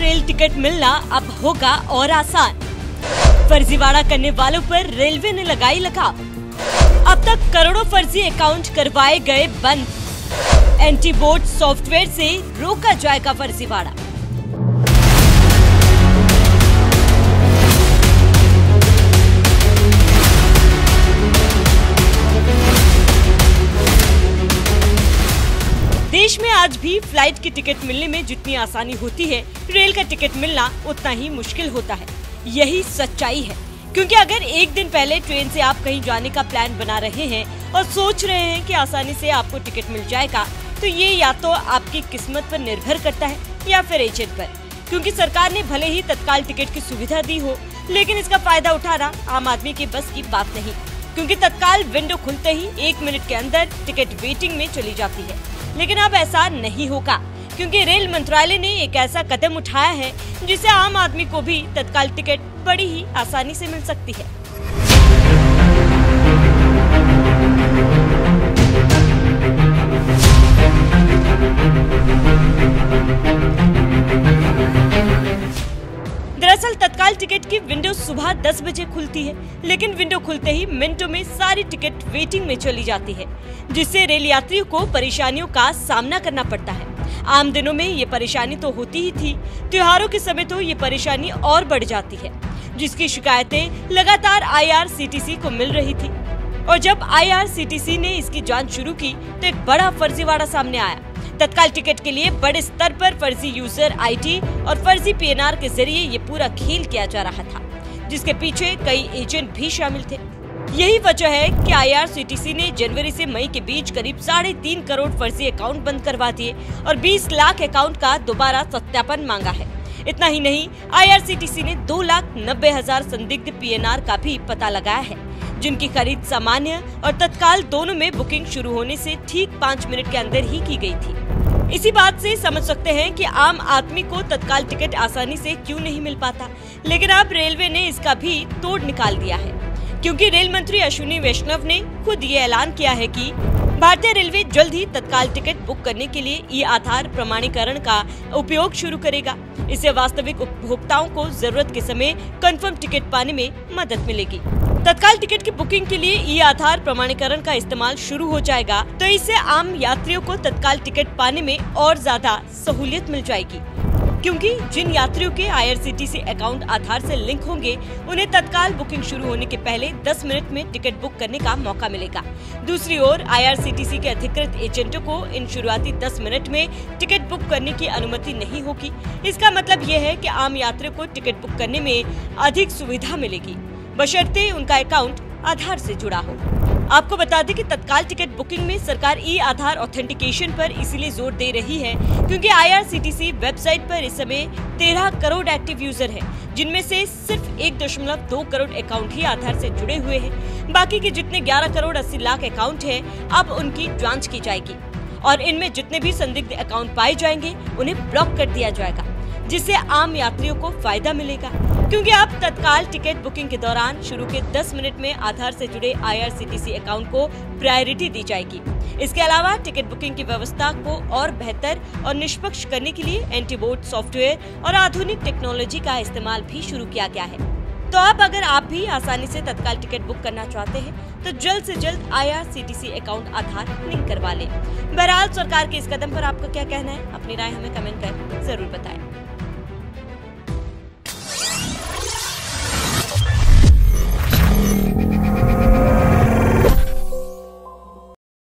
Rail ticket मिलना अब होगा और आसान। फर्जीवाड़ा करने वालों पर रेलवे ने लगाई लगाम। अब तक करोड़ों फर्जी अकाउंट करवाए गए बंद। एंटी बोट सॉफ्टवेयर से रोका जाएगा फर्जीवाड़ा। देश में आज भी फ्लाइट की टिकट मिलने में जितनी आसानी होती है, रेल का टिकट मिलना उतना ही मुश्किल होता है। यही सच्चाई है, क्योंकि अगर एक दिन पहले ट्रेन से आप कहीं जाने का प्लान बना रहे हैं और सोच रहे हैं कि आसानी से आपको टिकट मिल जाएगा, तो ये या तो आपकी किस्मत पर निर्भर करता है या फिर एजेंट पर। क्योंकि सरकार ने भले ही तत्काल टिकट की सुविधा दी हो, लेकिन इसका फायदा उठाना आम आदमी के बस की बात नहीं। क्योंकि तत्काल विंडो खुलते ही 1 मिनट के अंदर टिकट वेटिंग में चली जाती है। लेकिन अब ऐसा नहीं होगा, क्योंकि रेल मंत्रालय ने एक ऐसा कदम उठाया है जिससे आम आदमी को भी तत्काल टिकट बड़ी ही आसानी से मिल सकती है। दरअसल तत्काल टिकट की विंडो सुबह 10 बजे खुलती है, लेकिन विंडो खुलते ही मिनटों में सारी टिकट वेटिंग में चली जाती है, जिससे रेल यात्रियों को परेशानियों का सामना करना पड़ता है। आम दिनों में ये परेशानी तो होती ही थी, त्योहारों के समय तो ये परेशानी और बढ़ जाती है, जिसकी शिकायतें लगातार IRCTC को मिल रही थी। और जब IRCTC ने इसकी जांच शुरू की तो एक बड़ा फर्जीवाड़ा सामने आया। तत्काल टिकट के लिए बड़े स्तर पर फर्जी यूजर ID और फर्जी PNR के जरिए ये पूरा खेल किया जा रहा था, जिसके पीछे कई एजेंट भी शामिल थे। यही वजह है कि IRCTC ने जनवरी से मई के बीच करीब 3.5 करोड़ फर्जी अकाउंट बंद करवा दिए और 20 लाख अकाउंट का दोबारा सत्यापन मांगा है। इतना ही नहीं, IRCTC ने 2,90,000 संदिग्ध PNR का भी पता लगाया है, जिनकी खरीद सामान्य और तत्काल दोनों में बुकिंग शुरू होने से ठीक 5 मिनट के अंदर ही की गई थी। इसी बात से समझ सकते हैं कि आम आदमी को तत्काल टिकट आसानी से क्यों नहीं मिल पाता। लेकिन अब रेलवे ने इसका भी तोड़ निकाल दिया है, क्योंकि रेल मंत्री अश्विनी वैष्णव ने खुद ये ऐलान किया है कि भारतीय रेलवे जल्द ही तत्काल टिकट बुक करने के लिए ई-आधार प्रमाणीकरण का उपयोग शुरू करेगा। इससे वास्तविक उपभोक्ताओं को जरूरत के समय कंफर्म टिकट पाने में मदद मिलेगी। तत्काल टिकट की बुकिंग के लिए ई-आधार प्रमाणीकरण का इस्तेमाल शुरू हो जाएगा, तो इससे आम यात्रियों को तत्काल टिकट पाने में और ज्यादा सहूलियत मिल जाएगी। क्योंकि जिन यात्रियों के IRCTC अकाउंट आधार से लिंक होंगे, उन्हें तत्काल बुकिंग शुरू होने के पहले 10 मिनट में टिकट बुक करने का मौका मिलेगा। दूसरी ओर IRCTC के अधिकृत एजेंटों को इन शुरुआती 10 मिनट में टिकट बुक करने की अनुमति नहीं होगी। इसका मतलब ये है कि आम यात्रियों को टिकट बुक करने में अधिक सुविधा मिलेगी, बशर्ते उनका अकाउंट आधार से जुड़ा हो। आपको बता दें कि तत्काल टिकट बुकिंग में सरकार ई-आधार ऑथेंटिकेशन पर इसीलिए जोर दे रही है, क्योंकि IRCTC वेबसाइट पर इस समय 13 करोड़ एक्टिव यूजर हैं, जिनमें से सिर्फ 1.2 करोड़ अकाउंट ही आधार से जुड़े हुए हैं। बाकी के जितने 11 करोड़ 80 लाख अकाउंट हैं, अब उनकी जांच की जाएगी और इनमें जितने भी संदिग्ध अकाउंट पाए जाएंगे, उन्हें ब्लॉक कर दिया जाएगा, जिससे आम यात्रियों को फायदा मिलेगा। क्योंकि अब तत्काल टिकट बुकिंग के दौरान शुरू के 10 मिनट में आधार से जुड़े IRCTC अकाउंट को प्रायोरिटी दी जाएगी। इसके अलावा टिकट बुकिंग की व्यवस्था को और बेहतर और निष्पक्ष करने के लिए एंटी बोट सॉफ्टवेयर और आधुनिक टेक्नोलॉजी का इस्तेमाल भी शुरू किया गया है। तो अब अगर आप भी आसानी से तत्काल टिकट बुक करना चाहते हैं, तो जल्द से जल्द IRCTC अकाउंट आधार लिंक करवा लें। बहरहाल सरकार के इस कदम पर आपका क्या कहना है? अपनी राय हमें कमेंट कर जरूर बताएं।